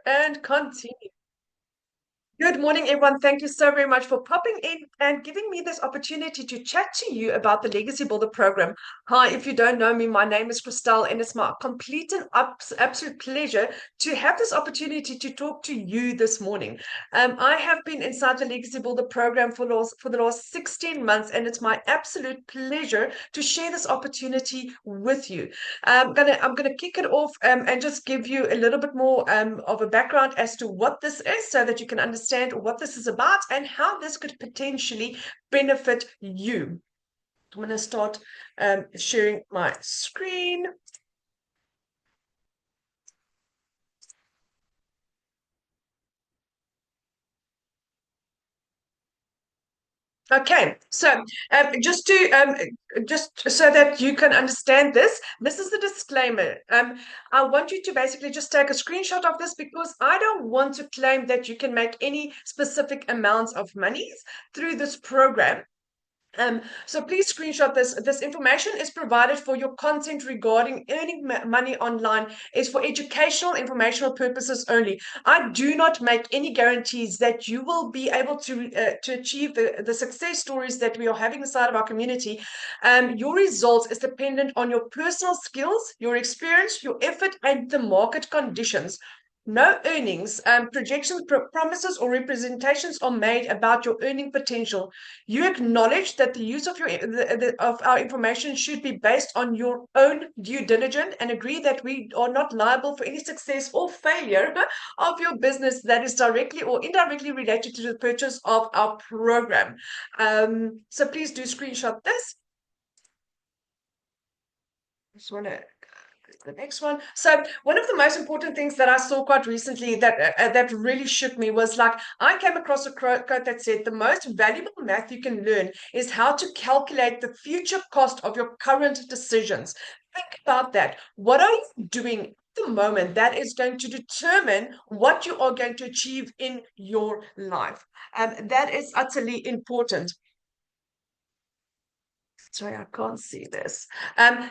and continue. Good morning, everyone. Thank you so very much for popping in and giving me this opportunity to chat to you about the Legacy Builder program. Hi, if you don't know me, my name is Cristelle, and it's my complete and absolute pleasure to have this opportunity to talk to you this morning. I have been inside the Legacy Builder program for the last 16 months, and it's my absolute pleasure to share this opportunity with you. I'm gonna kick it off and just give you a little bit more of a background as to what this is, so that you can understand what this is about and how this could potentially benefit you. I'm going to start sharing my screen. Okay, so just so that you can understand this, this is the disclaimer. I want you to basically just take a screenshot of this because I don't want to claim that you can make any specific amounts of money through this program. So please screenshot this. This information is provided for your content regarding earning money online, is for educational, informational purposes only. I do not make any guarantees that you will be able to achieve the success stories that we are having inside of our community. Your results is dependent on your personal skills, your experience, your effort, and the market conditions. No earnings, projections, promises, or representations are made about your earning potential. You acknowledge that the use of of our information should be based on your own due diligence, and agree that we are not liable for any success or failure of your business that is directly or indirectly related to the purchase of our program. So please do screenshot this. Just want to the next one. So one of the most important things that I saw quite recently that really shook me was, like, I came across a quote that said the most valuable math you can learn is how to calculate the future cost of your current decisions. Think about that. What are you doing at the moment that is going to determine what you are going to achieve in your life? That is utterly important. Sorry, I can't see this.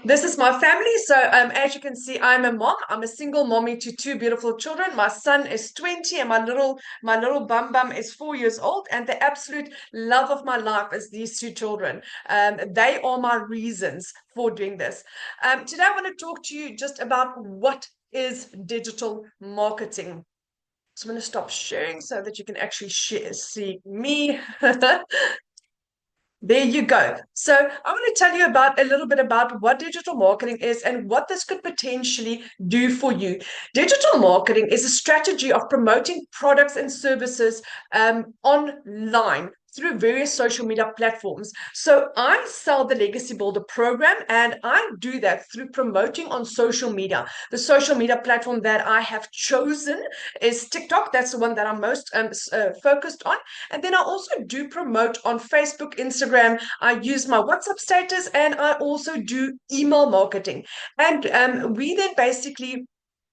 This is my family. So, as you can see, I'm a mom. I'm a single mommy to two beautiful children. My son is 20, and my little bum is 4 years old. And the absolute love of my life is these two children. They are my reasons for doing this. Today, I want to talk to you just about what is digital marketing. So I'm going to stop sharing so that you can actually see me. There you go. So I want to tell you about a little bit about what digital marketing is and what this could potentially do for you. Digital marketing is a strategy of promoting products and services online through various social media platforms. So I sell the Legacy Builder program, and I do that through promoting on social media. The social media platform that I have chosen is TikTok. That's the one that I'm most focused on. And then I also do promote on Facebook, Instagram. I use my WhatsApp status, and I also do email marketing. And we then basically,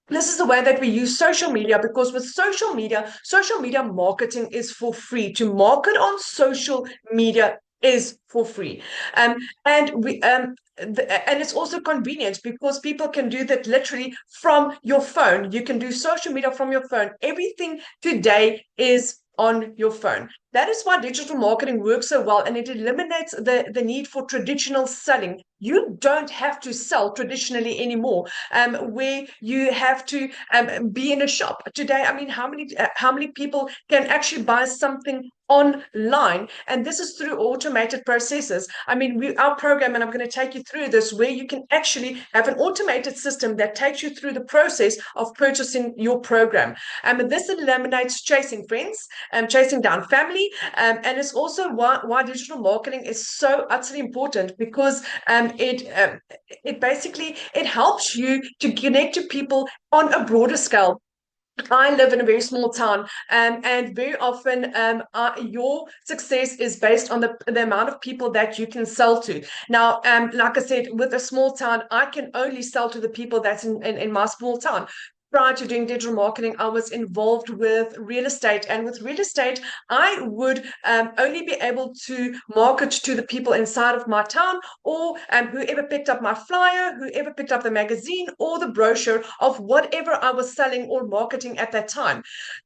this is the way that we use social media, because with social media marketing is for free. To market on social media is for free. And we and it's also convenient because people can do that literally from your phone. You can do social media from your phone. Everything today is on your phone. That is why digital marketing works so well, and it eliminates the need for traditional selling. You don't have to sell traditionally anymore, where you have to be in a shop today. I mean, how many people can actually buy something online? And this is through automated processes. I mean, our program, and I'm going to take you through this, where you can actually have an automated system that takes you through the process of purchasing your program. And this eliminates chasing friends, chasing down family, and it's also why digital marketing is so utterly important, because it basically it helps you to connect to people on a broader scale. I live in a very small town, and very often your success is based on the amount of people that you can sell to. Now, like I said, with a small town, I can only sell to the people that's in my small town. prior to doing digital marketing, I was involved with real estate. And with real estate, I would only be able to market to the people inside of my town, or whoever picked up my flyer, whoever picked up the magazine or the brochure of whatever I was selling or marketing at that time.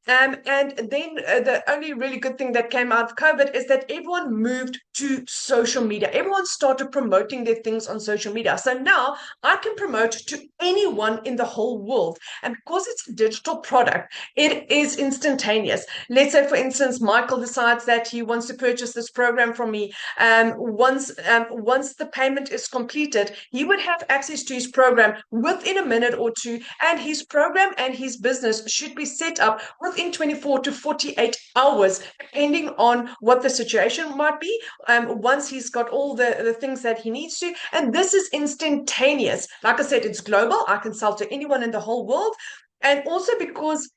And then the only really good thing that came out of COVID is that everyone moved to social media. Everyone started promoting their things on social media. So now I can promote to anyone in the whole world. And because it's a digital product, it is instantaneous. Let's say, for instance, Michael decides that he wants to purchase this program from me. Once the payment is completed, he would have access to his program within a minute or two, and his program and his business should be set up within 24 to 48 hours, depending on what the situation might be. Once he's got all the things that he needs to, and this is instantaneous. Like I said, it's global. I can sell to anyone in the whole world. And also because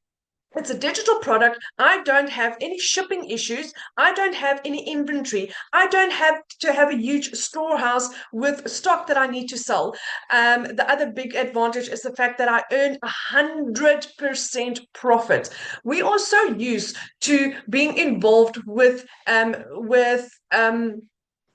it's a digital product, I don't have any shipping issues. I don't have any inventory. I don't have to have a huge storehouse with stock that I need to sell. The other big advantage is the fact that I earn 100% profit. We are so used to being involved with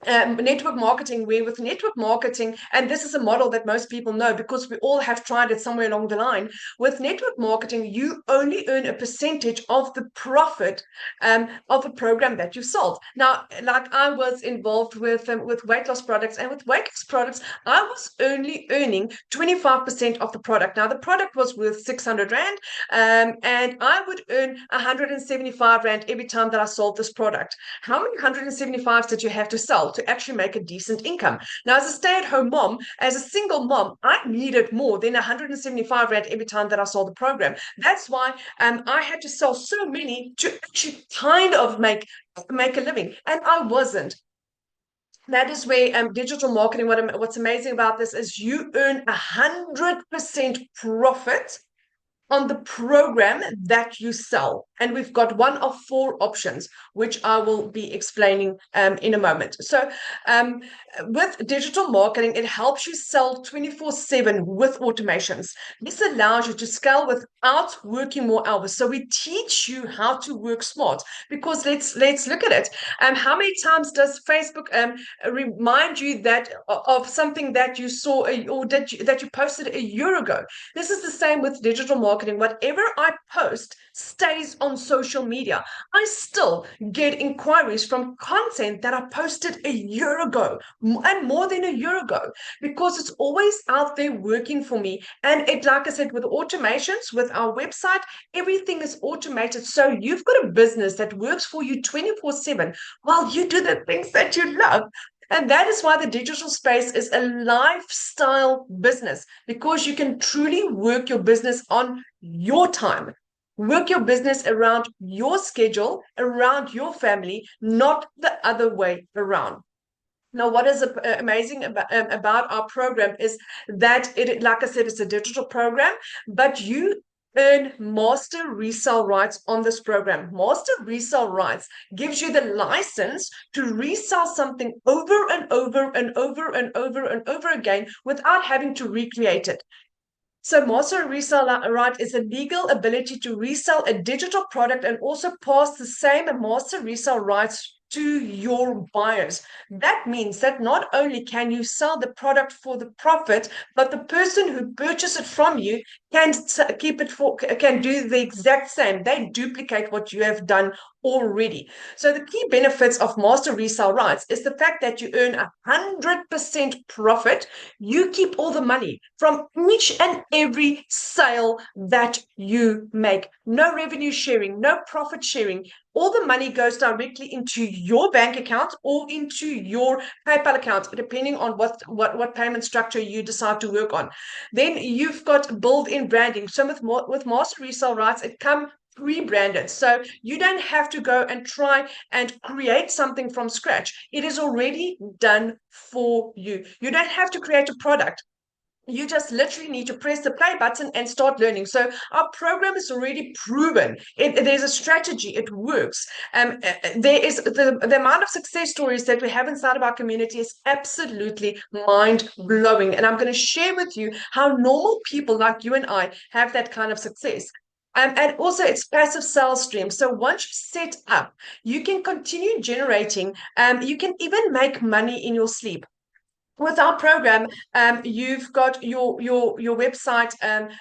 network marketing, where with network marketing, and this is a model that most people know because we all have tried it somewhere along the line. With network marketing, you only earn a percentage of the profit of a program that you sold. Now, like I was involved with weight loss products, and with weight loss products, I was only earning 25% of the product. Now, the product was worth 600 Rand, and I would earn 175 Rand every time that I sold this product. How many 175s did you have to sell to actually make a decent income? Now, as a stay-at-home mom, as a single mom, I needed more than 175 Rand every time that I sold the program. That's why I had to sell so many to actually kind of make a living, and I wasn't. That is where digital marketing, what's amazing about this is you earn 100% profit on the program that you sell. And we've got one of four options, which I will be explaining in a moment. So with digital marketing, it helps you sell 24/7 with automations. This allows you to scale without working more hours. So we teach you how to work smart, because let's look at it. How many times does Facebook remind you that of something that you saw or that you posted a year ago? This is the same with digital marketing. Whatever I post stays on social media. I still get inquiries from content that I posted a year ago, and more than a year ago, because it's always out there working for me. And it, like I said, with automations, with our website, everything is automated. So you've got a business that works for you 24/7 while you do the things that you love. And that is why the digital space is a lifestyle business, because you can truly work your business on your time. Work your business around your schedule, around your family, not the other way around. Now, what is amazing about our program is that it, like I said, it's a digital program, but you earn master resale rights on this program. Master resale rights gives you the license to resell something over and over and over and over and over again without having to recreate it. So master resale right is a legal ability to resell a digital product and also pass the same master resale rights to your buyers. That means that not only can you sell the product for the profit, but the person who purchased it from you can keep it for, can do the exact same. They duplicate what you have done already. So the key benefits of master resale rights is the fact that you earn 100% profit. You keep all the money from each and every sale that you make. No revenue sharing, no profit sharing. All the money goes directly into your bank account or into your PayPal account, depending on what payment structure you decide to work on. Then you've got built-in branding. So with master resale rights, it comes pre-branded. So you don't have to go and try and create something from scratch. It is already done for you. You don't have to create a product. You just literally need to press the play button and start learning. So our program is already proven. There's a strategy. It works. There is the amount of success stories that we have inside of our community is absolutely mind blowing. And I'm going to share with you how normal people like you and I have that kind of success. And also, it's passive sales stream. So once you set up, you can continue generating. You can even make money in your sleep with our program. You've got your website.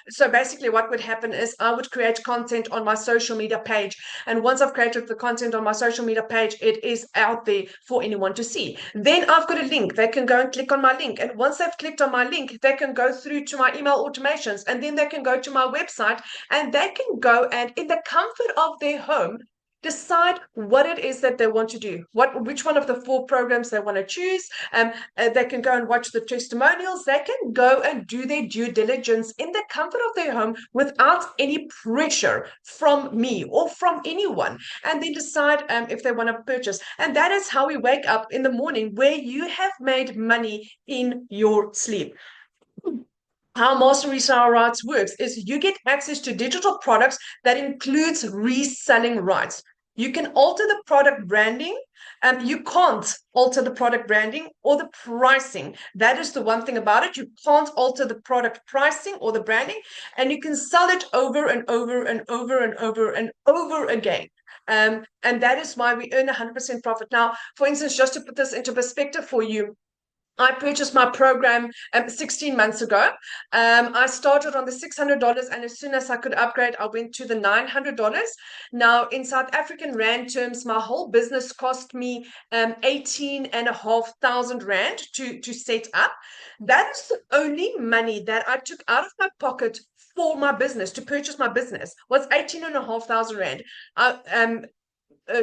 So basically what would happen is I would create content on my social media page, and once I've created the content on my social media page, it is out there for anyone to see. Then I've got a link. They can go and click on my link, and once they've clicked on my link, they can go through to my email automations, and then they can go to my website, and they can go and in the comfort of their home decide what it is that they want to do, which one of the 4 programs they want to choose. They can go and watch the testimonials. They can go and do their due diligence in the comfort of their home without any pressure from me or from anyone, and then decide if they want to purchase. And that is how we wake up in the morning, where you have made money in your sleep. How Master Resale Rights works is you get access to digital products that includes reselling rights. You can alter the product branding. You can't alter the product branding or the pricing. That is the one thing about it. You can't alter the product pricing or the branding, and you can sell it over and over and over and over and over again. And that is why we earn 100% profit. Now, for instance, just to put this into perspective for you, I purchased my program 16 months ago. I started on the $600, and as soon as I could upgrade, I went to the $900. Now, in South African Rand terms, my whole business cost me 18,500 Rand to set up. That's the only money that I took out of my pocket for my business to purchase my business was 18,500 Rand.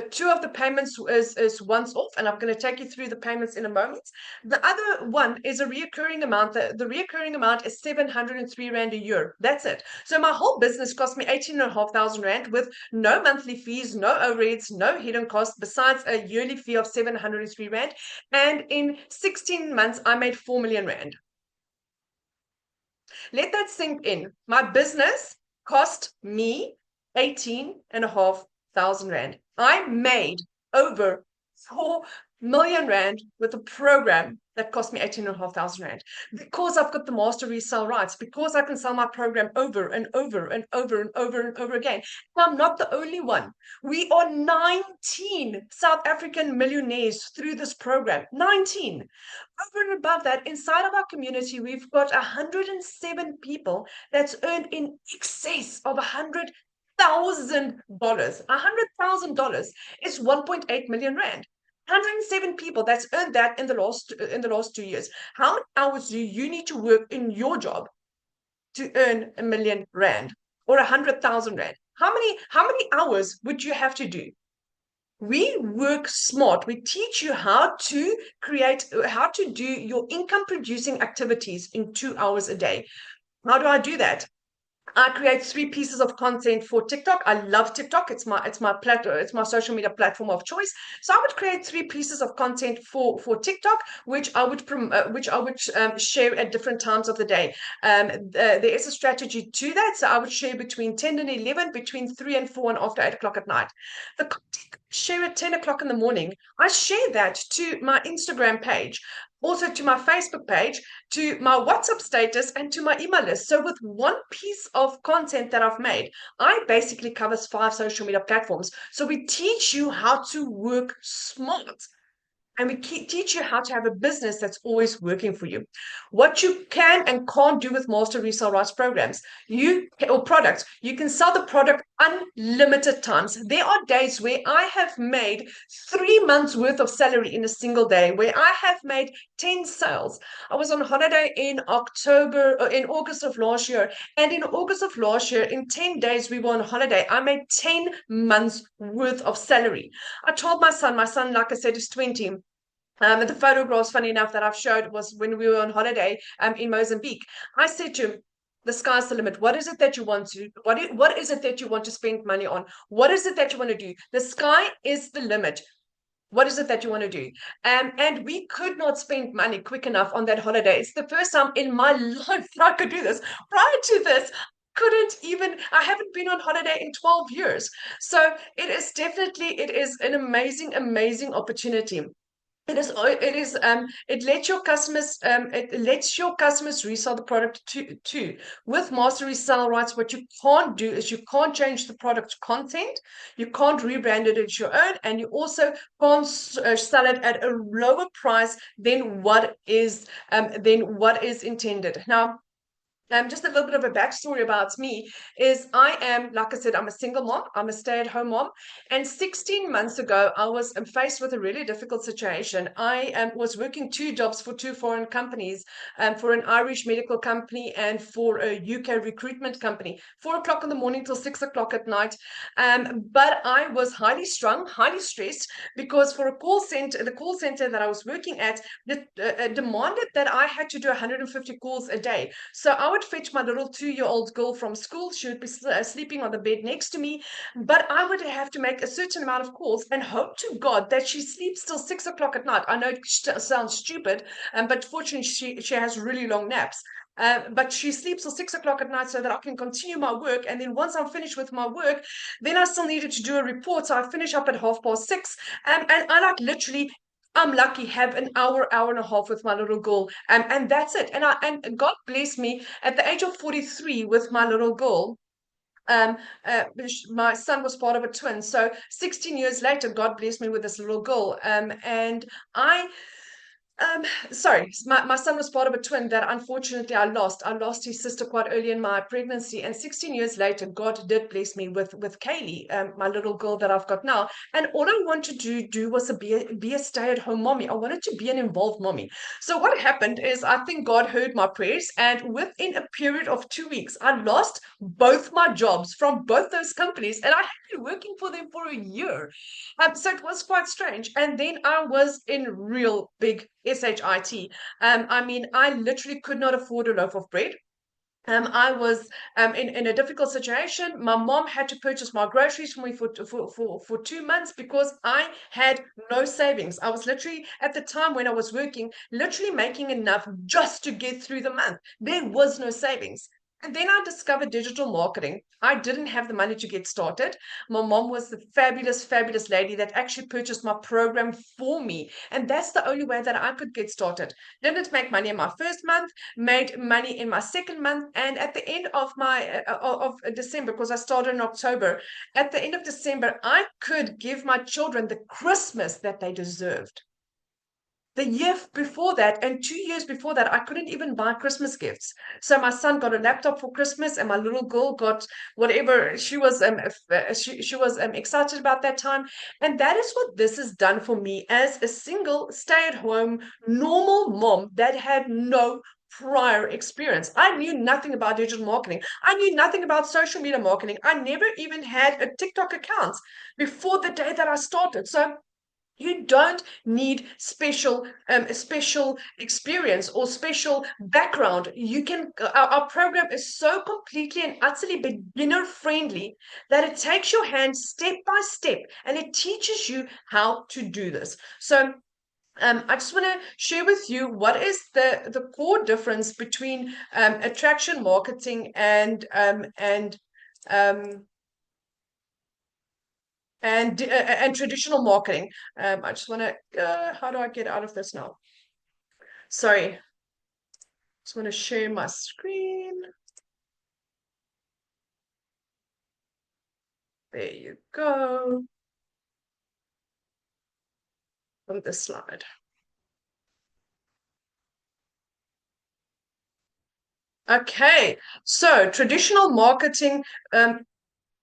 2 of the payments is once off, and I'm going to take you through the payments in a moment. The other one is a reoccurring amount. The reoccurring amount is 703 Rand a year. That's it. So my whole business cost me 18,500 Rand with no monthly fees, no overheads, no hidden costs, besides a yearly fee of 703 Rand. And in 16 months, I made 4 million Rand. Let that sink in. My business cost me 18,500 Rand. I made over 4 million Rand with a program that cost me 18,500 Rand, because I've got the master resale rights, because I can sell my program over and over and over and over and over again. And I'm not the only one. We are 19 South African millionaires through this program. 19. Over and above that, inside of our community, we've got 107 people that's earned in excess of $100,000. $100,000 is 1.8 million Rand. 107 people that's earned that in the last 2 years. How many hours do you need to work in your job to earn 1 million Rand or 100,000 Rand? How many hours would you have to do? We work smart. We teach you how to do your income producing activities in 2 hours a day. How do I do that? I create 3 pieces of content for TikTok. I love TikTok. It's my platform. It's my social media platform of choice. So I would create 3 pieces of content for TikTok, which I would share at different times of the day. There is a strategy to that. So I would share between 10 and 11, between 3 and 4, and after 8 o'clock at night. The content I share at 10 o'clock in the morning, I share that to my Instagram page, also to my Facebook page, to my WhatsApp status, and to my email list. So with one piece of content that I've made, I basically covers 5 social media platforms. So we teach you how to work smart. And we teach you how to have a business that's always working for you. What you can and can't do with master resale rights programs, or products, you can sell the product unlimited times. There are days where I have made 3 months worth of salary in a single day, where I have made 10 sales. I was on holiday in August of last year. And in August of last year, in 10 days, we were on holiday. I made 10 months worth of salary. I told my son, like I said, is 20. The photographs, funny enough, that I've showed was when we were on holiday in Mozambique. I said to him, the sky's the limit. What is it that you want to, what is it that you want to spend money on? What is it that you want to do? The sky is the limit. What is it that you want to do? And we could not spend money quick enough on that holiday. It's the first time in my life that I could do this. Prior to this, couldn't even, I haven't been on holiday in 12 years. So it is an amazing opportunity. It lets your customers resell the product too. With master resell rights, what you can't do is you can't change the product content, you can't rebrand it as your own, and you also can't sell it at a lower price than what is intended. Now, just a little bit of a backstory about me is I am, like I said, I'm a single mom. I'm a stay-at-home mom. And 16 months ago, I was faced with a really difficult situation. I was working two jobs for two foreign companies, for an Irish medical company and for a UK recruitment company, 4 o'clock in the morning till 6 o'clock at night. But I was highly strung, highly stressed, because for a call center, the call center that I was working at demanded that I had to do 150 calls a day. So I would fetch my little 2-year-old girl from school. She would be sleeping on the bed next to me, but I would have to make a certain amount of calls and hope to God that she sleeps till 6 o'clock at night. I know it sounds stupid, but fortunately, she has really long naps. But she sleeps till 6 o'clock at night so that I can continue my work. And then once I'm finished with my work, then I still needed to do a report. So I finish up at 6:30. And I like literally, I'm lucky, have an hour and a half with my little girl, and that's it. And God bless me at the age of 43 with my little girl. Um, my son was part of a twin, so 16 years later, God blessed me with this little girl. And I um, sorry, my son was part of a twin that unfortunately I lost. I lost his sister quite early in my pregnancy, and 16 years later, God did bless me with Kaylee, my little girl that I've got now. And all I wanted to do was be a stay-at-home mommy. I wanted to be an involved mommy. So what happened is I think God heard my prayers, and within a period of 2 weeks, I lost both my jobs from both those companies, and I had been working for them for a year. So it was quite strange. And then I was in real big shit. I mean, I literally could not afford a loaf of bread. I was in a difficult situation. My mom had to purchase my groceries for me for 2 months because I had no savings. I was literally, at the time when I was working, literally making enough just to get through the month. There was no savings. And then I discovered digital marketing. I didn't have the money to get started. My mom was the fabulous lady that actually purchased my program for me. And that's the only way that I could get started. Didn't make money in my first month, made money in my second month, and at the end of my of December, because I started in October, at the end of December, I could give my children the Christmas that they deserved. The year before that and 2 years before that, I couldn't even buy Christmas gifts. So my son got a laptop for Christmas, and my little girl got whatever she was. She was excited about that time, and that is what this has done for me as a single stay-at-home normal mom that had no prior experience. I knew nothing about digital marketing. I knew nothing about social media marketing. I never even had a TikTok account before the day that I started. So you don't need special experience or special background. You can our program is so completely and utterly beginner friendly that it takes your hand step by step and it teaches you how to do this. So I just want to share with you what is the core difference between attraction marketing um, and traditional marketing. I just want to, how do I get out of this now? Sorry, just want to share my screen. There you go. On this slide. Okay, so traditional marketing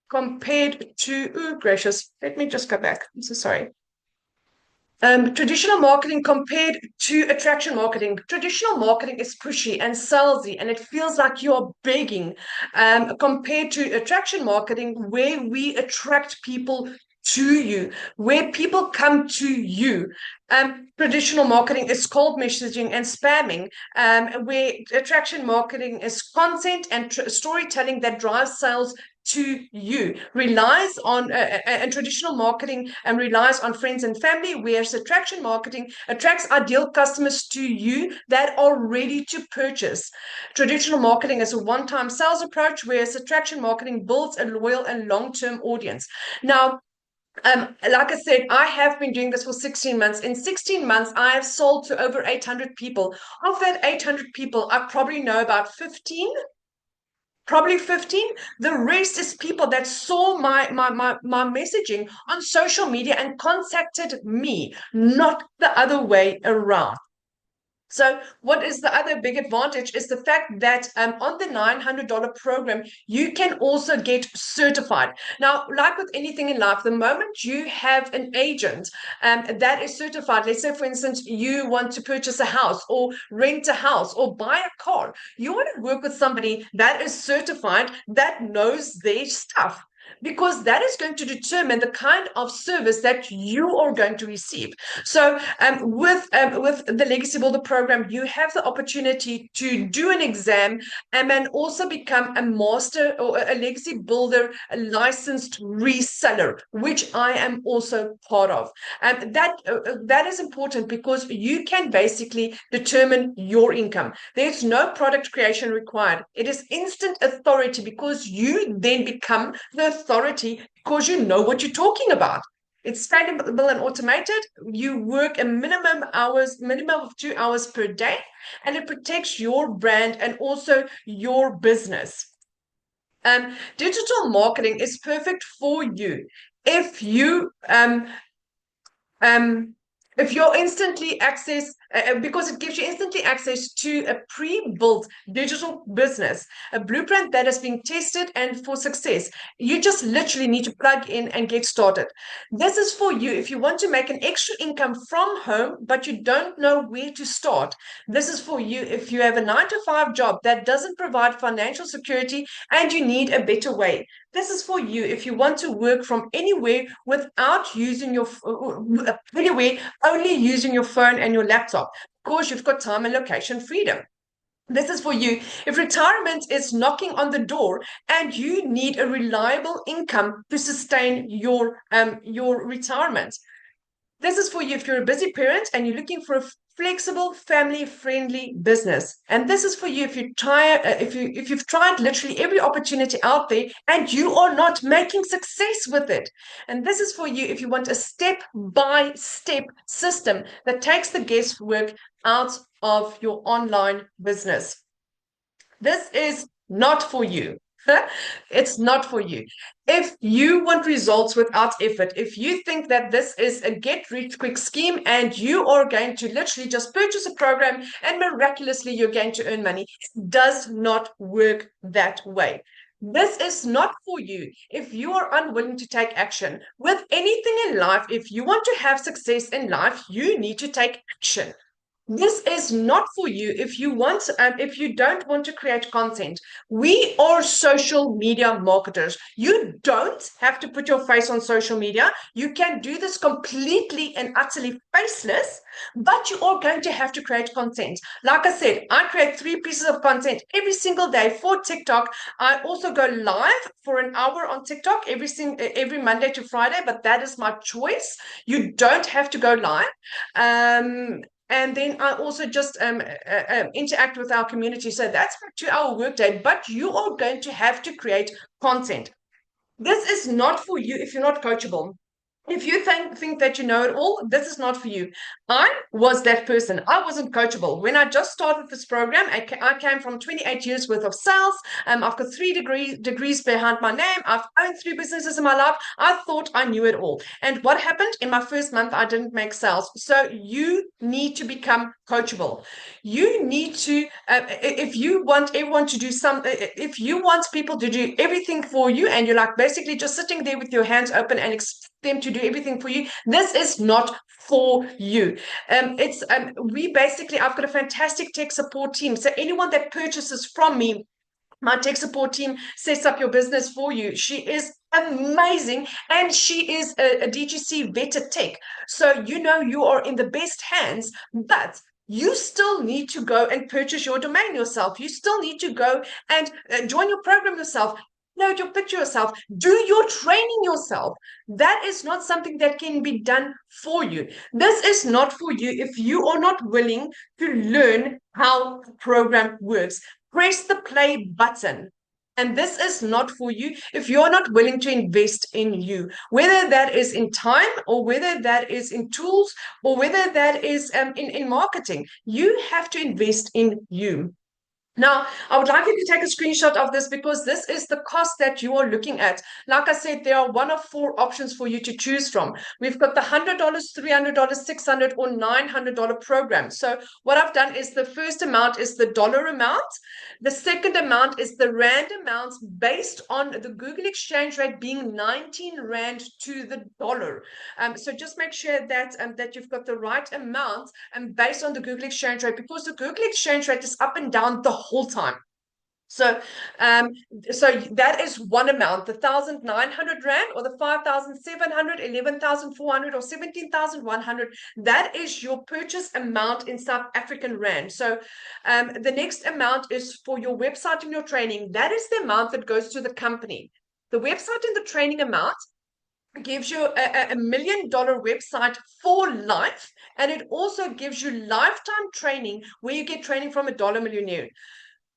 compared to, oh gracious, let me just go back. I'm so sorry. Traditional marketing compared to attraction marketing. Traditional marketing is pushy and salesy, and it feels like you're begging. Compared to attraction marketing, where we attract people to you, where people come to you. Traditional marketing is cold messaging and spamming, where attraction marketing is content and storytelling that drives sales to you, relies on and traditional marketing and relies on friends and family, whereas attraction marketing attracts ideal customers to you that are ready to purchase. Traditional marketing is a one-time sales approach, whereas attraction marketing builds a loyal and long-term audience. Now, like I said, I have been doing this for 16 months. In 16 months, I have sold to over 800 people. Of that 800 people, I probably know about 15, probably 15. The rest is people that saw my messaging on social media and contacted me, not the other way around. So what is the other big advantage is the fact that on the $900 program, you can also get certified. Now, like with anything in life, the moment you have an agent that is certified, let's say, for instance, you want to purchase a house or rent a house or buy a car, you want to work with somebody that is certified, that knows their stuff, because that is going to determine the kind of service that you are going to receive. So with the Legacy Builder program, you have the opportunity to do an exam and then also become a master or a Legacy Builder, a licensed reseller, which I am also part of. And that is important because you can basically determine your income. There's no product creation required. It is instant authority because you then become the authority because you know what you're talking about. It's scalable and automated. You work a minimum of 2 hours per day, and it protects your brand and also your business. Digital marketing is perfect for you if you um, if you're instantly access because it gives you instantly access to a pre-built digital business, a blueprint that has been tested and for success. You just literally need to plug in and get started. This is for you if you want to make an extra income from home but you don't know where to start. This is for you if you have a 9-to-5 job that doesn't provide financial security and you need a better way. This is for you if you want to work from anywhere without using your anywhere, only using your phone and your laptop. Of course, you've got time and location freedom. This is for you if retirement is knocking on the door and you need a reliable income to sustain your retirement. This is for you if you're a busy parent and you're looking for a flexible, family-friendly business. And this is for you if you try, if you've tried literally every opportunity out there and you are not making success with it. And this is for you if you want a step-by-step system that takes the guesswork out of your online business. This is not for you. It's not for you. If you want results without effort, if you think that this is a get rich quick scheme and you are going to literally just purchase a program and miraculously you're going to earn money, it does not work that way. This is not for you if you are unwilling to take action. With anything in life, if you want to have success in life, you need to take action. This is not for you if you don't want to create content. We are social media marketers. You don't have to put your face on social media. You can do this completely and utterly faceless, but you are going to have to create content. Like I said, I create 3 pieces of content every single day for TikTok. I also go live for an hour on TikTok every Monday to Friday, but that is my choice. You don't have to go live. And then I also just interact with our community. So that's my 2-hour workday, but you are going to have to create content. This is not for you if you're not coachable. If you think that you know it all, this is not for you. I was that person. I wasn't coachable. When I just started this program, I came from 28 years worth of sales. I've got 3 degrees behind my name. I've owned 3 businesses in my life. I thought I knew it all. And what happened? In my first month, I didn't make sales. So you need to become coachable. You need to, if you want everyone to do something, if you want people to do everything for you and you're like basically just sitting there with your hands open and them to do everything for you, this is not for you. I've got a fantastic tech support team. So anyone that purchases from me, my tech support team sets up your business for you. She is amazing and she is a DGC vetted tech. So you know you are in the best hands, but you still need to go and purchase your domain yourself. You still need to go and join your program yourself. upload your picture yourself, do your training yourself. That is not something that can be done for you. This is not for you if you are not willing to learn how the program works. Press the play button. And this is not for you if you're not willing to invest in you, whether that is in time or whether that is in tools or whether that is in marketing. You have to invest in you. Now, I would like you to take a screenshot of this because this is the cost that you are looking at. Like I said, there are one of four options for you to choose from. We've got the $100, $300, $600, or $900 program. So what I've done is the first amount is the dollar amount. The second amount is the rand amount based on the Google exchange rate being 19 rand to the dollar. So just make sure that, that you've got the right amount and based on the Google exchange rate, because the Google exchange rate is up and down the whole time. So, so that is one amount, the 1,900 rand or the 5,700, 11,400, or 17,100. That is your purchase amount in South African rand. So, the next amount is for your website and your training. That is the amount that goes to the company. The website and the training amount gives you a $1 million website for life, and it also gives you lifetime training where you get training from a dollar millionaire.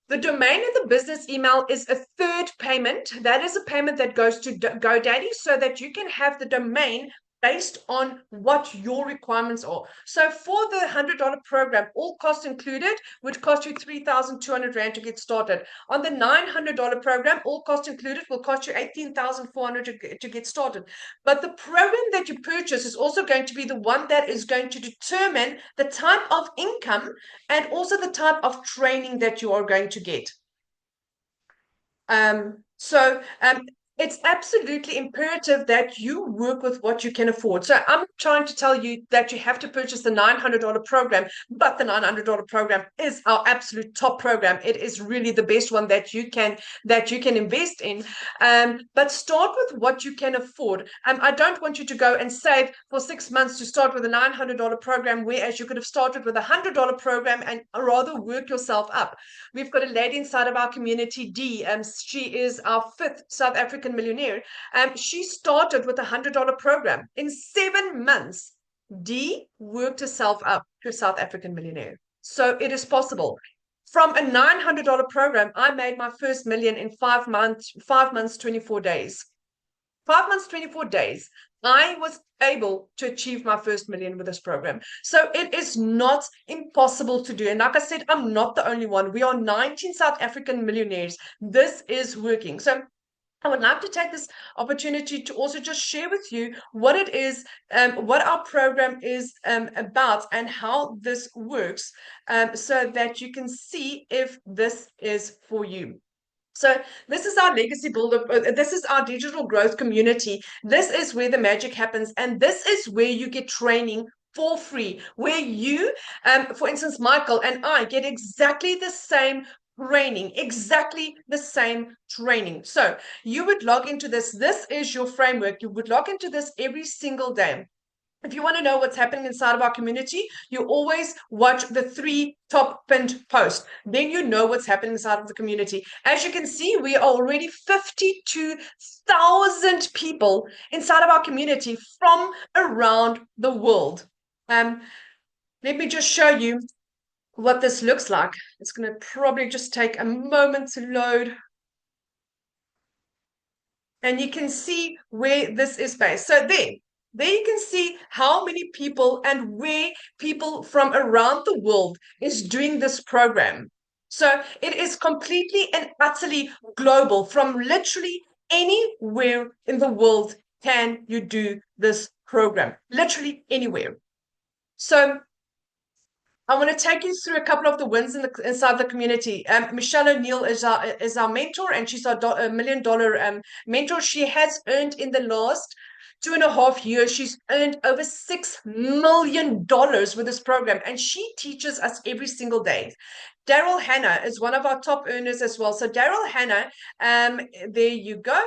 The domain and the business email is a third payment. That is a payment that goes to GoDaddy so that you can have the domain based on what your requirements are. So for the $100 program, all costs included, would cost you 3,200 Rand to get started. On the $900 program, all costs included, will cost you 18,400 to get started. But the program that you purchase is also going to be the one that is going to determine the type of income and also the type of training that you are going to get. So it's absolutely imperative that you work with what you can afford. So I'm trying to tell you that you have to purchase the $900 program, but the $900 program is our absolute top program. It is really the best one that you can invest in. But start with what you can afford. I don't want you to go and save for 6 months to start with a $900 program, whereas you could have started with a $100 program and rather work yourself up. We've got a lady inside of our community, Dee. She is our 5th South African millionaire. She started with a $100 program. In 7 months, Dee worked herself up to a South African millionaire. So it is possible. From a $900 program, I made my first million in 5 months, 24 days. 5 months, 24 days. I was able to achieve my first million with this program. So it is not impossible to do. And like I said, I'm not the only one. We are 19 South African millionaires. This is working. So I would like to take this opportunity to also just share with you what it is, what our program is about and how this works, so that you can see if this is for you. So this is our legacy builder. This is our digital growth community. This is where the magic happens. And this is where you get training for free, where you, for instance, Michael and I get exactly the same training, exactly the same training. So you would log into this. This is your framework. You would log into this every single day. If you want to know what's happening inside of our community, you always watch the 3 top pinned posts. Then you know what's happening inside of the community. As you can see, we are already 52,000 people inside of our community from around the world. Let me just show you what this looks like. It's going to probably just take a moment to load. And you can see where this is based. So there you can see how many people and where people from around the world is doing this program. So it is completely and utterly global. From literally anywhere in the world can you do this program. Literally anywhere. So I want to take you through a couple of the wins inside the community. Michelle O'Neill is our mentor, and she's our $1 million mentor. She has earned in the last 2.5 years, she's earned over $6 million with this program, and she teaches us every single day. Daryl Hannah is one of our top earners as well. So Daryl Hannah, there you go.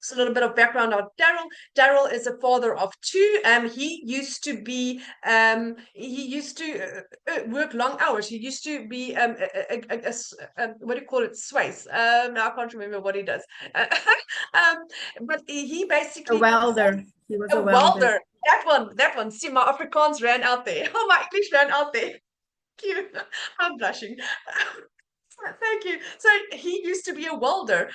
So a little bit of background on Daryl. Daryl is a father of two. He used to be work long hours. He used to be what do you call it? Sways. Now I can't remember what he does. um, but he A basically welder. He was a a welder. welder. That one. See, my Afrikaans ran out there. Oh, my English ran out there. Cute. I'm blushing. Thank you. So he used to be a welder,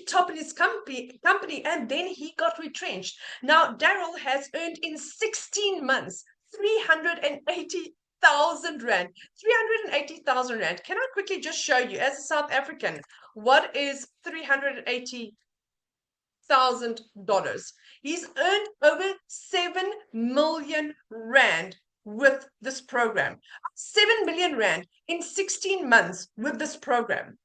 top in his company, and then he got retrenched. Now Daryl has earned in 16 months 380,000 rand. 380,000 rand. Can I quickly just show you, as a South African, what is $380,000? He's earned over 7 million rand with this program. 7 million rand in 16 months with this program.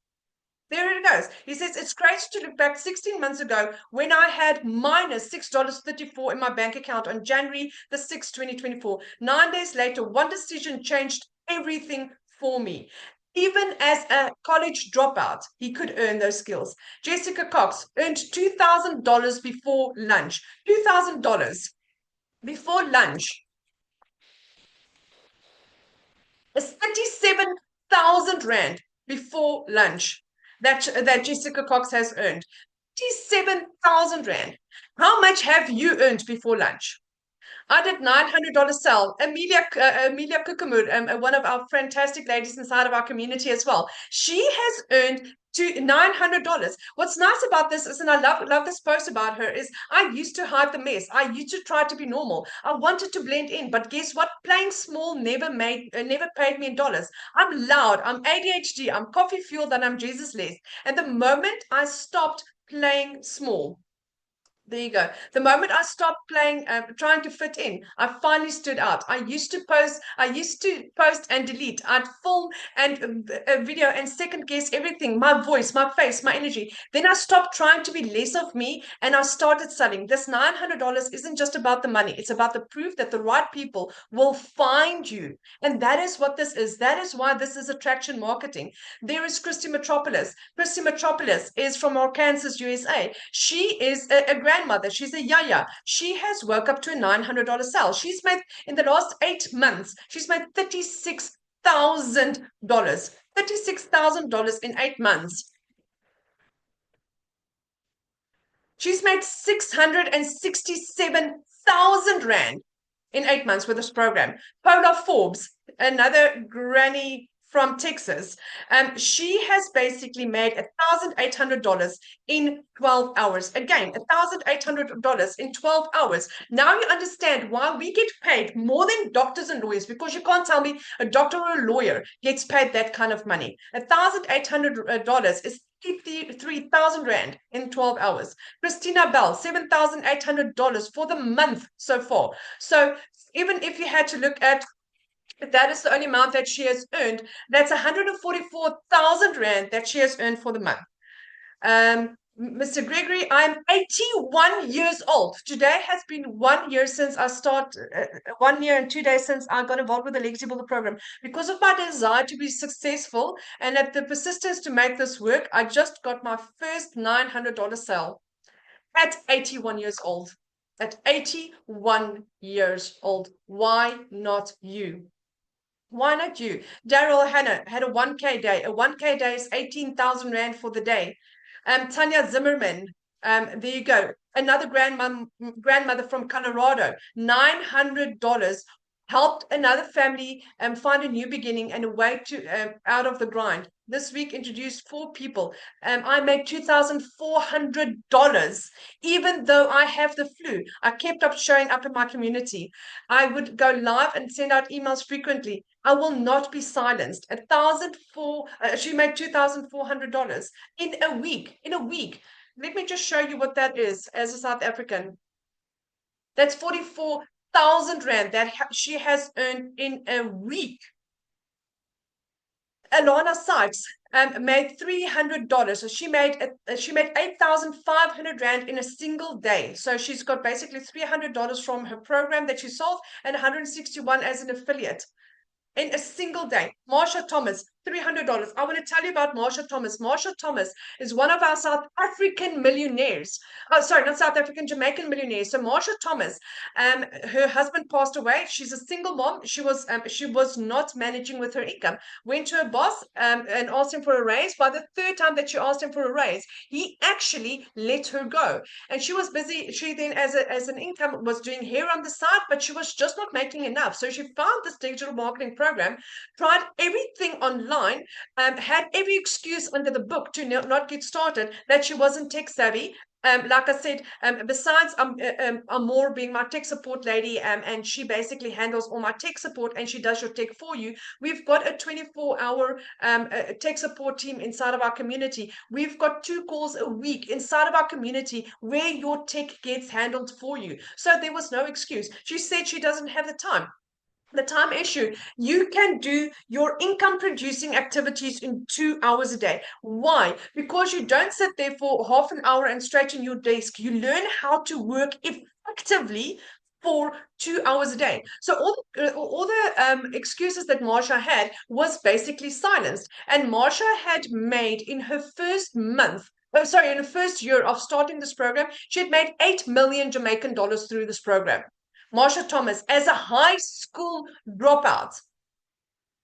There it goes. He says, it's crazy to look back 16 months ago when I had minus $6.34 in my bank account on January the 6th, 2024. 9 days later, one decision changed everything for me. Even as a college dropout, he could earn those skills. Jessica Cox earned $2,000 before lunch. $2,000 before lunch is 37,000 Rand before lunch that Jessica Cox has earned. 37,000 Rand. How much have you earned before lunch? I did $900 sell. Amelia Kukumur, one of our fantastic ladies inside of our community as well. She has earned to $900. What's nice about this is, and I love this post about her, is I used to hide the mess. I used to try to be normal. I wanted to blend in, but guess what? Playing small never paid me in dollars. I'm loud. I'm ADHD. I'm coffee fueled, and I'm Jesus less. And the moment I stopped playing small, there you go. The moment I stopped playing, trying to fit in, I finally stood out. I used to post and delete. I'd film and video and second guess everything, my voice, my face, my energy. Then I stopped trying to be less of me and I started selling. This $900 isn't just about the money. It's about the proof that the right people will find you. And that is what this is. That is why this is attraction marketing. There is Christy Metropolis. Christy Metropolis is from Arkansas, USA. She is a grandmother. She's a yaya. She has woke up to a $900 sale. She's made, in the last 8 months, she's made $36,000. $36,000 in 8 months. She's made 667,000 Rand in 8 months with this program. Paula Forbes, another granny from Texas, she has basically made $1,800 in 12 hours. Again, $1,800 in 12 hours. Now you understand why we get paid more than doctors and lawyers, because you can't tell me a doctor or a lawyer gets paid that kind of money. $1,800 is 53,000 Rand in 12 hours. Christina Bell, $7,800 for the month so far. So even if you had to look at, that is the only amount that she has earned, that's 144,000 Rand that she has earned for the month. Mr. Gregory, I'm 81 years old. Today has been 1 year since I 1 year and 2 days since I got involved with the Legacy Builder program. Because of my desire to be successful and at the persistence to make this work, I just got my first $900 sale at 81 years old. At 81 years old. Why not you? Why not you? Daryl Hanna had a 1K day. A 1K day is 18,000 Rand for the day. Tanya Zimmerman, there you go. Another grandmother from Colorado, $900 helped another family find a new beginning and a way to out of the grind. This week introduced 4 people. I made $2,400. Even though I have the flu, I kept up showing up in my community. I would go live and send out emails frequently. I will not be silenced. She made $2,400 in a week. In a week. Let me just show you what that is as a South African. That's 44,000 Rand that she has earned in a week. Alana Sykes made $300. So she made 8,500 Rand in a single day. So she's got basically $300 from her program that she sold and 161 as an affiliate in a single day. Marsha Thomas, $300. I want to tell you about Marsha Thomas. Marsha Thomas is one of our South African millionaires. Oh, sorry, not South African, Jamaican millionaires. So Marsha Thomas, her husband passed away. She's a single mom. She was not managing with her income. Went to her boss and asked him for a raise. By the third time that she asked him for a raise, he actually let her go. And she was busy. She then, as an income, was doing hair on the side, but she was just not making enough. So she found this digital marketing program, tried everything online, had every excuse under the book to not get started, that she wasn't tech savvy. Like I said, besides I'm more being my tech support lady, and she basically handles all my tech support and she does your tech for you. We've got a 24-hour tech support team inside of our community. We've got 2 calls a week inside of our community where your tech gets handled for you. So there was no excuse. She said she doesn't have the time. The time issue. You can do your income producing activities in 2 hours a day. Why? Because you don't sit there for half an hour and straighten your desk. You learn how to work effectively for 2 hours a day. So all the excuses that Marsha had was basically silenced. And Marsha had made in her first month, in the first year of starting this program, she had made 8 million Jamaican dollars through this program. Marsha Thomas, as a high school dropout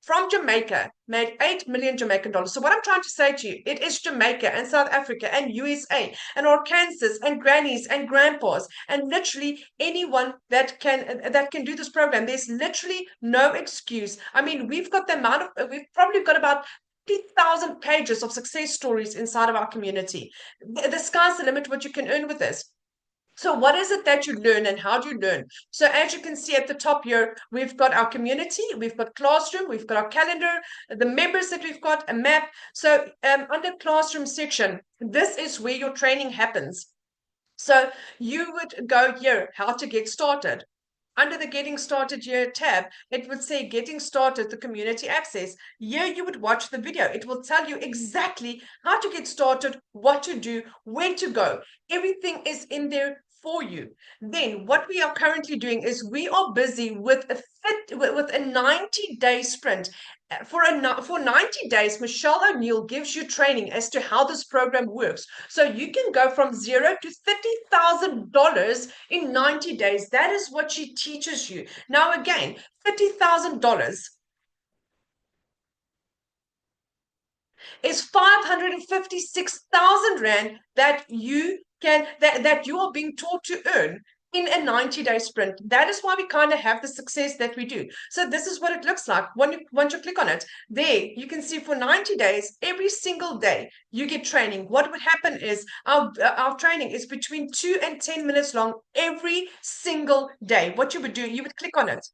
from Jamaica, made 8 million Jamaican dollars. So what I'm trying to say to you, it is Jamaica and South Africa and USA and Arkansas and grannies and grandpas and literally anyone that can do this program. There's literally no excuse. I mean, we've probably got about 50,000 pages of success stories inside of our community. The sky's the limit what you can earn with this. So what is it that you learn and how do you learn? So as you can see at the top here, we've got our community, we've got classroom, we've got our calendar, the members that we've got, a map. So under classroom section, this is where your training happens. So you would go here, how to get started. Under the getting started here tab, it would say getting started, the community access. Here you would watch the video. It will tell you exactly how to get started, what to do, where to go. Everything is in there for you. Then what we are currently doing is we are busy with a 90-day sprint. For 90 days, Michelle O'Neill gives you training as to how this program works. So you can go from $0 to $30,000 in 90 days. That is what she teaches you. Now, again, $30,000 is 556,000 Rand that you are being taught to earn in a 90-day sprint. That is why we kind of have the success that we do. So this is what it looks like. Once you click on it, there you can see for 90 days, every single day, you get training. What would happen is our training is between 2 and 10 minutes long every single day. What you would do, you would click on it.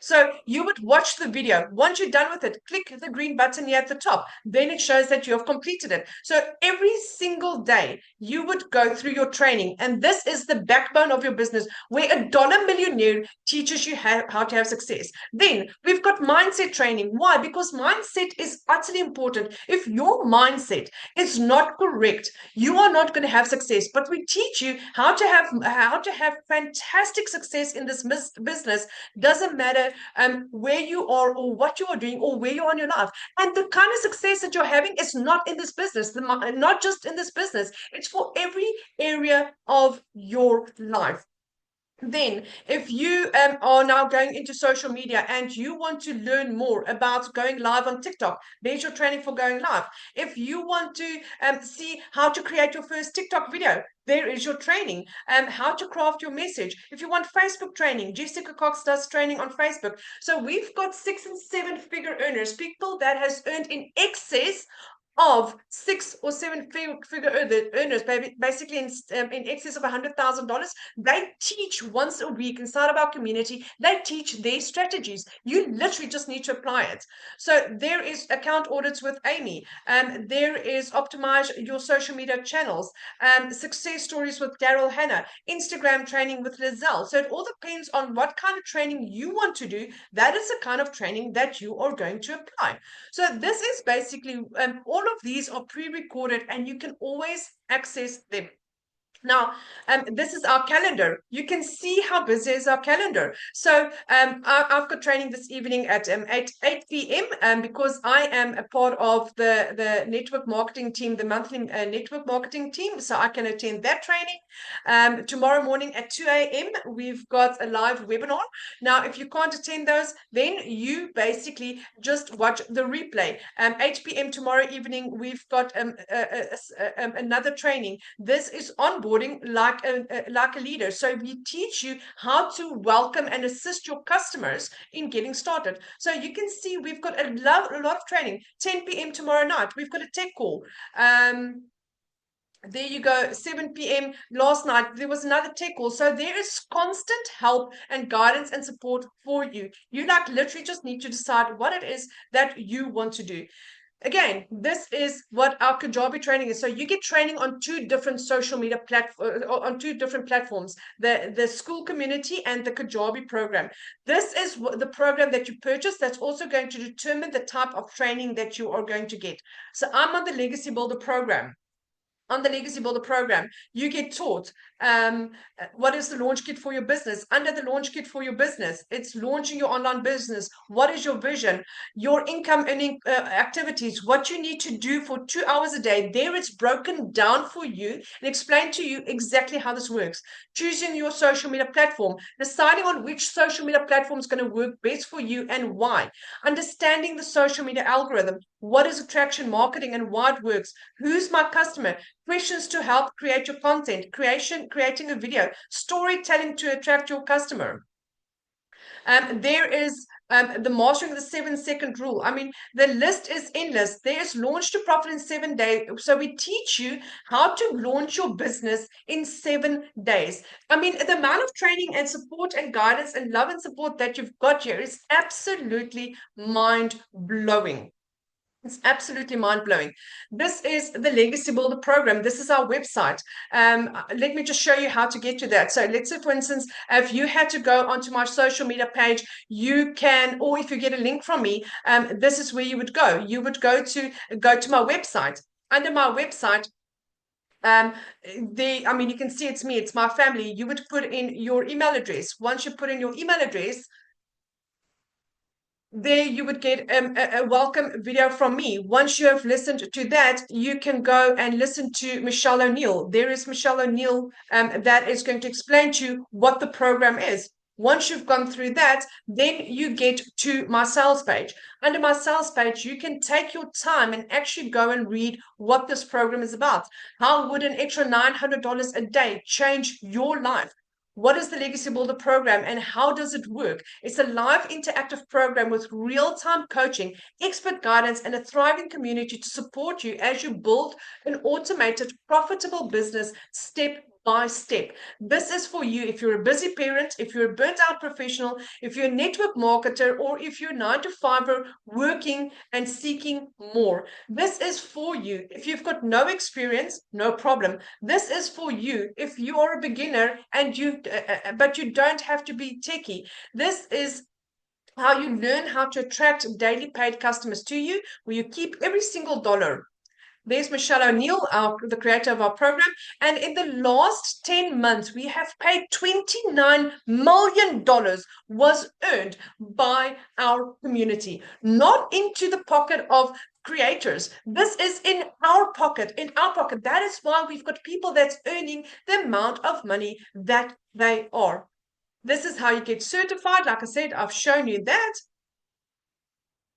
So you would watch the video. Once you're done with it, click the green button here at the top. Then it shows that you have completed it. So every single day, you would go through your training. And this is the backbone of your business, where a dollar millionaire teaches you how to have success. Then we've got mindset training. Why? Because mindset is utterly important. If your mindset is not correct, you are not going to have success. But we teach you how to have fantastic success in this business. Doesn't matter where you are or what you are doing or where you are in your life. And the kind of success that you're having is not in this business, not just in this business. It's for every area of your life. Then, if you are now going into social media and you want to learn more about going live on TikTok, there's your training for going live. If you want to see how to create your first TikTok video, there is your training. How to craft your message. If you want Facebook training, Jessica Cox does training on Facebook. So we've got 6 and 7 figure earners, people that has earned in excess of 6 or 7 figure earners, basically in excess of $100,000. They teach once a week inside of our community. They teach their strategies. You literally just need to apply it. So there is account audits with Amy. There is optimize your social media channels. Success stories with Daryl Hannah. Instagram training with Lizelle. So it all depends on what kind of training you want to do. That is the kind of training that you are going to apply. So this is basically all of these are pre-recorded and you can always access them. Now, this is our calendar. You can see how busy is our calendar. So I've got training this evening at 8 p.m. Because I am a part of the network marketing team, the monthly network marketing team. So I can attend that training. Tomorrow morning at 2 a.m., we've got a live webinar. Now, if you can't attend those, then you basically just watch the replay. 8 p.m. tomorrow evening, we've got another training. This is onboarding like a leader. So we teach you how to welcome and assist your customers in getting started. So you can see we've got a lot of training. 10 p.m. tomorrow night, we've got a tech call. There you go. 7 p.m. last night, there was another tech call. So there is constant help and guidance and support for you. You like literally just need to decide what it is that you want to do. Again, this is what our Kajabi training is. So you get training on two different social media platforms, on two different platforms, the school community and the Kajabi program. This is the program that you purchase that's also going to determine the type of training that you are going to get. So I'm on the Legacy Builder program. On the Legacy Builder program, you get taught what is the launch kit for your business. Under the launch kit for your business, it's launching your online business. What is your vision? Your income earning activities, what you need to do for 2 hours a day. There it's broken down for you and explained to you exactly how this works. Choosing your social media platform, deciding on which social media platform is going to work best for you and why. Understanding the social media algorithm. What is attraction marketing and why it works? Who's my customer? Questions to help create your content, creating a video, storytelling to attract your customer. There is the mastering of the 7-second rule. I mean, the list is endless. There is launch to profit in 7 days. So we teach you how to launch your business in 7 days. I mean, the amount of training and support and guidance and love and support that you've got here is absolutely mind blowing. It's absolutely mind-blowing. This is the Legacy Builder program. This is our website. Let me just show you how to get to that. So let's say, for instance, if you had to go onto my social media page, you can, or if you get a link from me, this is where you would go. You would go to my website. Under my website, I mean, you can see it's me, it's my family. You would put in your email address. Once you put in your email address, there you would get a welcome video from me. Once you have listened to that, you can go and listen to Michelle O'Neill. There is Michelle O'Neill that is going to explain to you what the program is. Once you've gone through that, then you get to my sales page. Under my sales page, you can take your time and actually go and read what this program is about. How would an extra $900 a day change your life? What is the Legacy Builder program and how does it work? It's a live interactive program with real-time coaching, expert guidance, and a thriving community to support you as you build an automated, profitable business step by step. This is for you if you're a busy parent, if you're a burnt out professional, if you're a network marketer, or if you're a 9-to-5er working and seeking more. This is for you. If you've got no experience, no problem. This is for you if you are a beginner and but you don't have to be techie. This is how you learn how to attract daily paid customers to you, where you keep every single dollar. There's Michelle O'Neill, the creator of our program. And in the last 10 months, we have paid $29 million was earned by our community, not into the pocket of creators. This is in our pocket, in our pocket. That is why we've got people that's earning the amount of money that they are. This is how you get certified. Like I said, I've shown you that.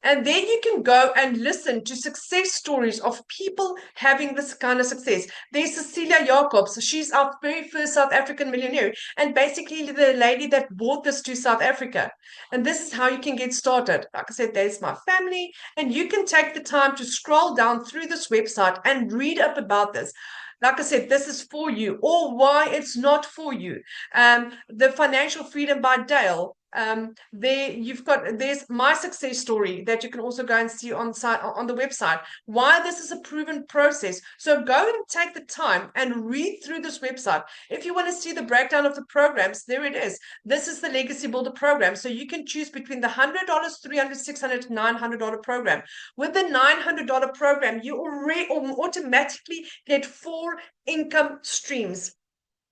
And then you can go and listen to success stories of people having this kind of success. There's Cecilia Jacobs. She's our very first South African millionaire, and basically the lady that brought this to South Africa. And this is how you can get started. Like I said, there's my family, and you can take the time to scroll down through this website and read up about this. Like I said, this is for you, or why it's not for you. The Financial Freedom by Dale. There's my success story that you can also go and see on the website, why this is a proven process. So go and take the time and read through this website. If you want to see the breakdown of the programs, there it is. This is the Legacy Builder program. So you can choose between the $100, $300, $600, $900 program. With the $900 program, you already automatically get 4 income streams.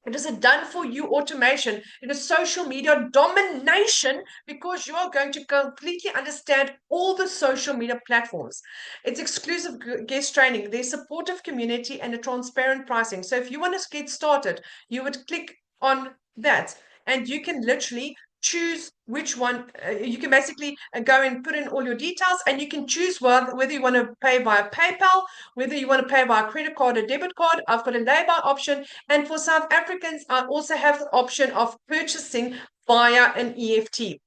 It is a done for you automation. It is social media domination because you are going to completely understand all the social media platforms. It's exclusive guest training. There's supportive community and a transparent pricing. So if you want to get started, you would click on that and you can literally choose which one. You can basically go and put in all your details and you can choose whether you want to pay via PayPal, whether you want to pay via credit card or debit card. I've got a lay-by option. And for South Africans, I also have the option of purchasing via an EFT.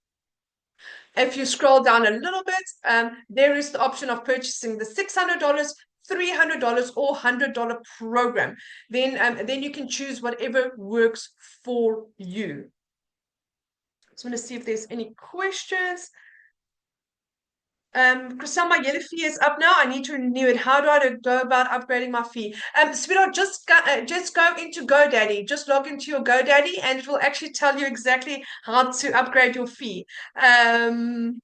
If you scroll down a little bit, there is the option of purchasing the $600, $300 or $100 program. Then you can choose whatever works for you. I just want to see if there's any questions. Cristelle, my yellow fee is up now. I need to renew it. How do I go about upgrading my fee? Sweetheart, just go into GoDaddy. Just log into your GoDaddy, and it will actually tell you exactly how to upgrade your fee. I'm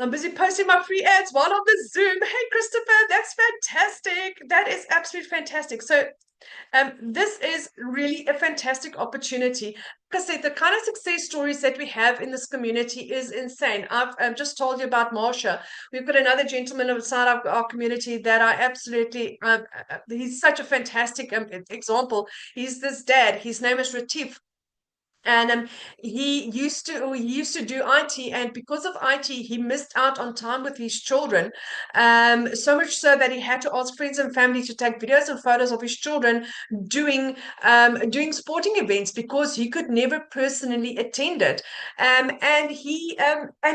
busy posting my free ads while on the Zoom. Hey, Christopher, that's fantastic. That is absolutely fantastic. So this is really a fantastic opportunity. Like I said, the kind of success stories that we have in this community is insane. I've just told you about Marsha. We've got another gentleman outside our community that I absolutely, he's such a fantastic example. He's this dad. His name is Retief. And he used to do IT, and because of IT, he missed out on time with his children. So much so that he had to ask friends and family to take videos and photos of his children doing sporting events because he could never personally attend it. And he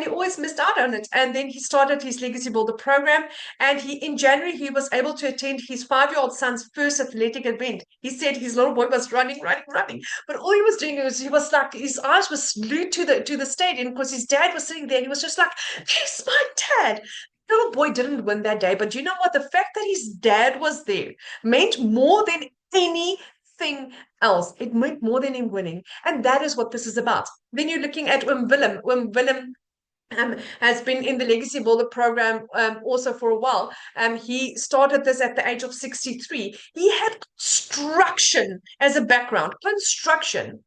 always missed out on it. And then he started his Legacy Builder program, and he in January he was able to attend his 5-year-old son's first athletic event. He said his little boy was running, running, running. But all he was doing was he was like his eyes were glued to the stadium because his dad was sitting there and he was just like, "Yes, my dad." The little boy didn't win that day, but you know what? The fact that his dad was there meant more than anything else. It meant more than him winning, and that is what this is about. Then you're looking at Willem. Willem has been in the Legacy Builder program also for a while. He started this at the age of 63. He had construction as a background, construction.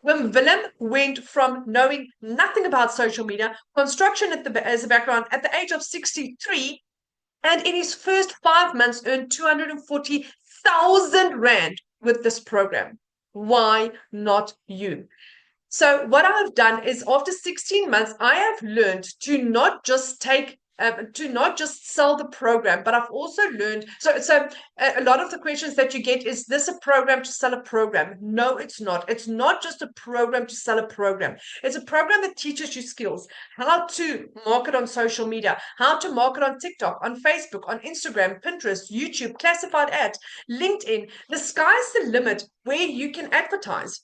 When Willem went from knowing nothing about social media, construction as a background at the age of 63, and in his first 5 months earned 240,000 Rand with this program. Why not you? So what I've done is after 16 months, I have learned to not just sell the program, but I've also learned. So a lot of the questions that you get is this a program to sell a program? No, it's not. It's not just a program to sell a program. It's a program that teaches you skills, how to market on social media, how to market on TikTok, on Facebook, on Instagram, Pinterest, YouTube, classified ads, LinkedIn. The sky's the limit where you can advertise.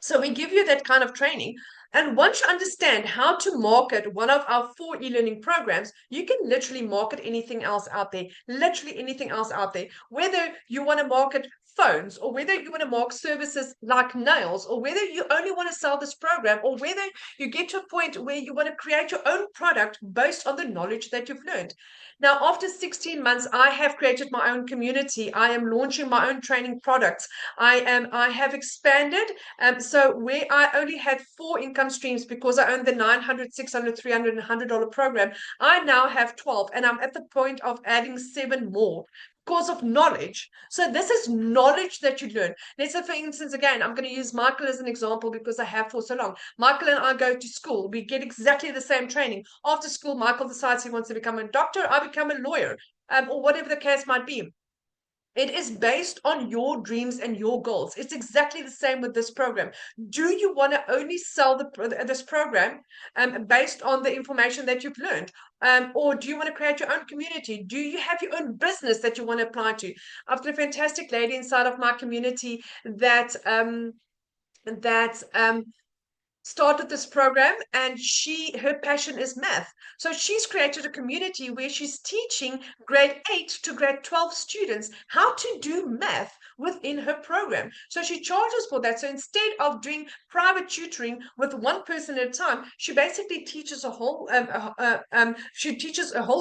So we give you that kind of training. And once you understand how to market one of our 4 e-learning programs, you can literally market anything else out there, literally anything else out there. Whether you want to market phones, or whether you want to market services like nails, or whether you only want to sell this program, or whether you get to a point where you want to create your own product based on the knowledge that you've learned. Now, after 16 months, I have created my own community. I am launching my own training products. I have expanded. So where I only had 4 income streams because I owned the 900, 600, 300, and $100 program, I now have 12, and I'm at the point of adding 7 more because of knowledge. So this is knowledge that you learn. Let's say, for instance, again, I'm going to use Michael as an example because I have for so long. Michael and I go to school. We get exactly the same training. After school, Michael decides he wants to become a doctor. I become a lawyer, or whatever the case might be. It is based on your dreams and your goals. It's exactly the same with this program. Do you want to only sell this program based on the information that you've learned? Or do you want to create your own community? Do you have your own business that you want to apply to? I've got a fantastic lady inside of my community that started this program, and her passion is math. So she's created a community where she's teaching grade 8 to grade 12 students how to do math within her program. So she charges for that. So instead of doing private tutoring with one person at a time, she basically teaches a whole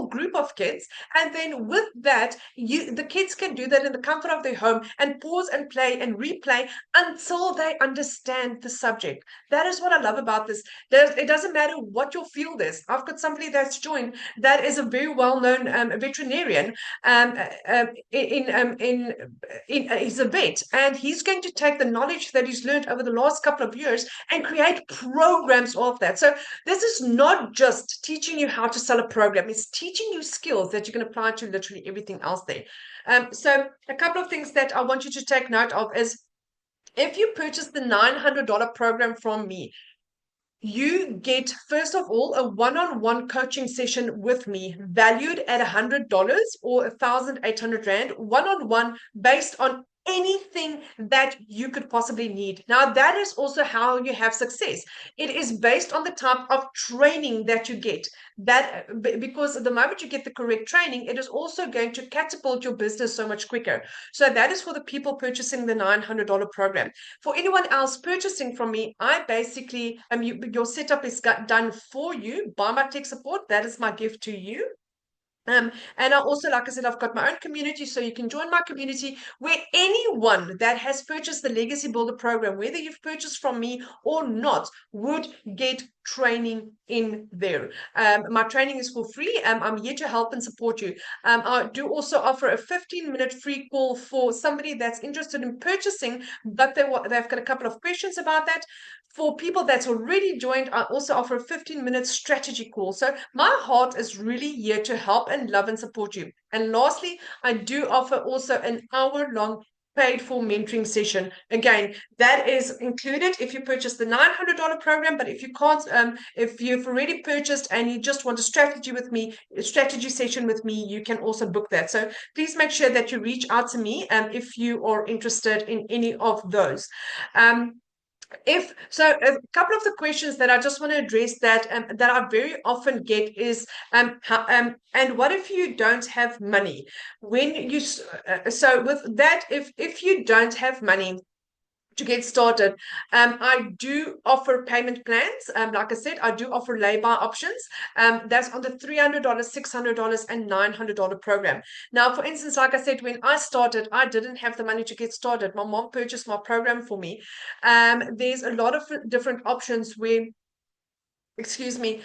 group of kids. And then with that, the kids can do that in the comfort of their home and pause and play and replay until they understand the subject. That is what I love about this. It doesn't matter what your field is. I've got somebody that's joined that is a very well-known veterinarian. He's a vet, and he's going to take the knowledge that he's learned over the last couple of years and create programs of that. So this is not just teaching you how to sell a program; it's teaching you skills that you can apply to literally everything else there. So a couple of things that I want you to take note of is, if you purchase the $900 program from me, you get, first of all, a one-on-one coaching session with me valued at $100 or 1,800 Rand, one-on-one, based on anything that you could possibly need. Now, that is also how you have success. It is based on the type of training that you get. Because the moment you get the correct training, it is also going to catapult your business so much quicker. So that is for the people purchasing the $900 program. For anyone else purchasing from me, I basically your setup is done for you by my tech support. That is my gift to you. And I also, like I said, I've got my own community, so you can join my community, where anyone that has purchased the Legacy Builder program, whether you've purchased from me or not, would get training in there. My training is for free. I'm here to help and support you. I do also offer a 15-minute free call for somebody that's interested in purchasing, but they've got a couple of questions about that. For people that's already joined, I also offer a 15-minute strategy call. So my heart is really here to help and love and support you. And lastly, I do offer also an hour-long paid for mentoring session. Again, that is included if you purchase the $900 program. But if you can't, if you've already purchased and you just want a strategy session with me, you can also book that. So please make sure that you reach out to me if you are interested in any of those. If so, a couple of the questions that I just want to address that I very often get is, and what if you don't have money? So with that, if you don't have money to get started, I do offer payment plans. Like I said, I do offer lay-by options. That's on the $300, $600, and $900 program. Now, for instance, like I said, when I started, I didn't have the money to get started. My mom purchased my program for me. There's a lot of different options where, excuse me,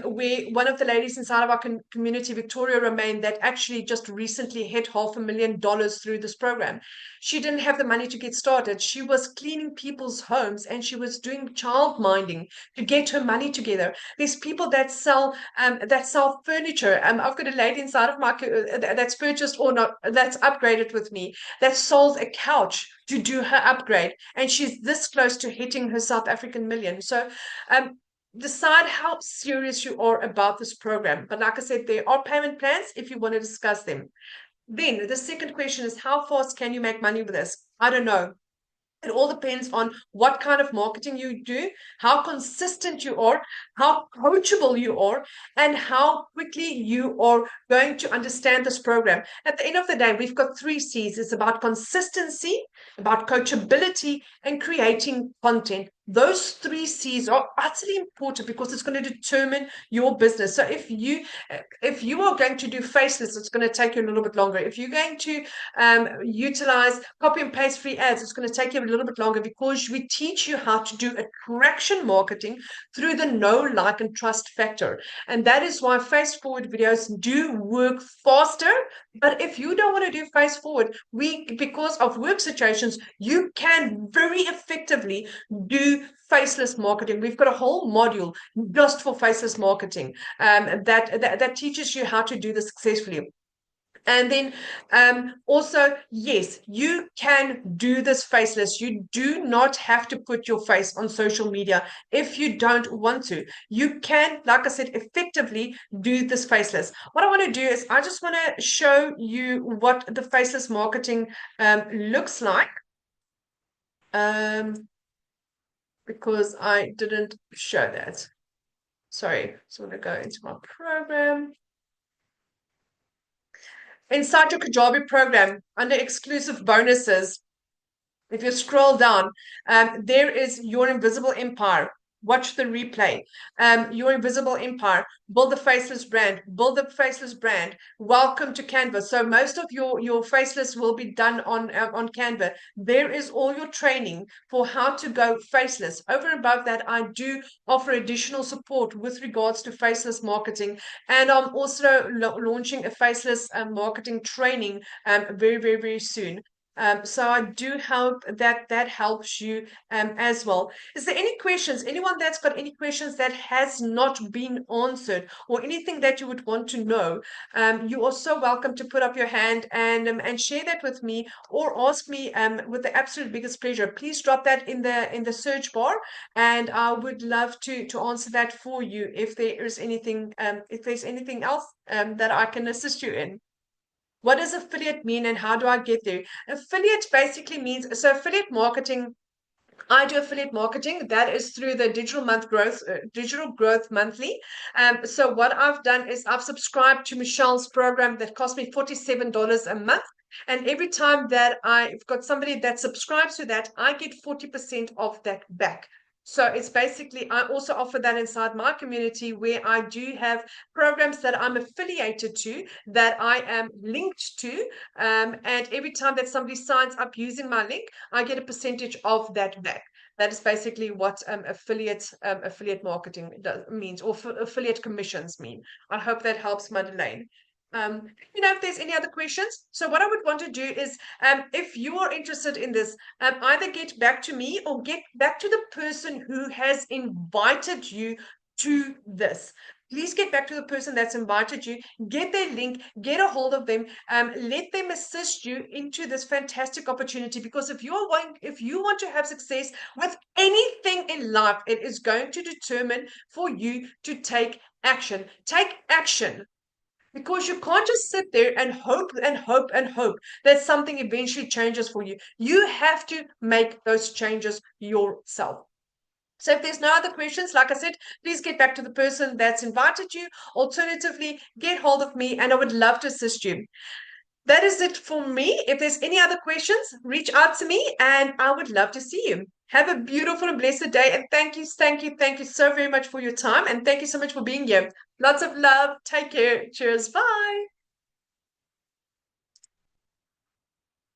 where one of the ladies inside of our community, Victoria Romain, that actually just recently hit $500,000 through this program. She didn't have the money to get started. She was cleaning people's homes, and she was doing child minding to get her money together. There's people that sell furniture. I've got a lady inside of my that's purchased, or not, that's upgraded with me, that sold a couch to do her upgrade, and she's this close to hitting her South African million. So decide how serious you are about this program. But like I said, there are payment plans if you want to discuss them. Then the second question is, how fast can you make money with this? I don't know. It all depends on what kind of marketing you do, how consistent you are, how coachable you are, and how quickly you are going to understand this program. At the end of the day, we've got 3 C's. It's about consistency, about coachability, and creating content. Those 3 C's are utterly important because it's going to determine your business. So if you are going to do faceless, it's going to take you a little bit longer. If you're going to utilize copy and paste free ads, it's going to take you a little bit longer, because we teach you how to do attraction marketing through the know, like, and trust factor. And that is why face forward videos do work faster. But if you don't want to do face forward, because of work situations, you can very effectively do faceless marketing. We've got a whole module just for faceless marketing that teaches you how to do this successfully. And then also, yes, you can do this faceless. You do not have to put your face on social media if you don't want to. You can, like I said, effectively do this faceless. What I want to do is I just want to show you what the faceless marketing looks like. because I didn't show that. Sorry, so I'm going to go into my program. Inside your Kajabi program, under exclusive bonuses, if you scroll down, there is Your Invisible Empire. Watch the replay. Your Invisible Empire. Build the faceless brand. Build the faceless brand. Welcome to Canva. So most of your faceless will be done on Canva. There is all your training for how to go faceless. Over and above that, I do offer additional support with regards to faceless marketing, and I'm also launching a faceless marketing training very, very, very soon. So I do hope that that helps you as well. Is there any questions? Anyone that's got any questions that has not been answered, or anything that you would want to know? You are so welcome to put up your hand and share that with me, or ask me with the absolute biggest pleasure. Please drop that in the search bar, and I would love to answer that for you if there is anything if there's anything else that I can assist you in. What does affiliate mean and how do I get there? Affiliate basically means, so affiliate marketing, I do affiliate marketing. That is through the Digital Growth Monthly. So what I've done is I've subscribed to Michelle's program that cost me $47 a month. And every time that I've got somebody that subscribes to that, I get 40% of that back. So it's basically, I also offer that inside my community where I do have programs that I'm affiliated to, that I am linked to. And every time that somebody signs up using my link, I get a percentage of that back. That is basically what affiliate marketing means, or affiliate commissions mean. I hope that helps, Madeleine. If there's any other questions. So what I would want to do is, if you are interested in this, either get back to me or get back to the person who has invited you to this. Please get back to the person that's invited you, get their link, get a hold of them, let them assist you into this fantastic opportunity. Because if you want to have success with anything in life, it is going to determine for you to take action. Take action. Because you can't just sit there and hope and hope and hope that something eventually changes for you. You have to make those changes yourself. So if there's no other questions, like I said, please get back to the person that's invited you. Alternatively, get hold of me and I would love to assist you. That is it for me. If there's any other questions, reach out to me and I would love to see you. Have a beautiful and blessed day. And thank you so very much for your time. And thank you so much for being here. Lots of love. Take care. Cheers. Bye.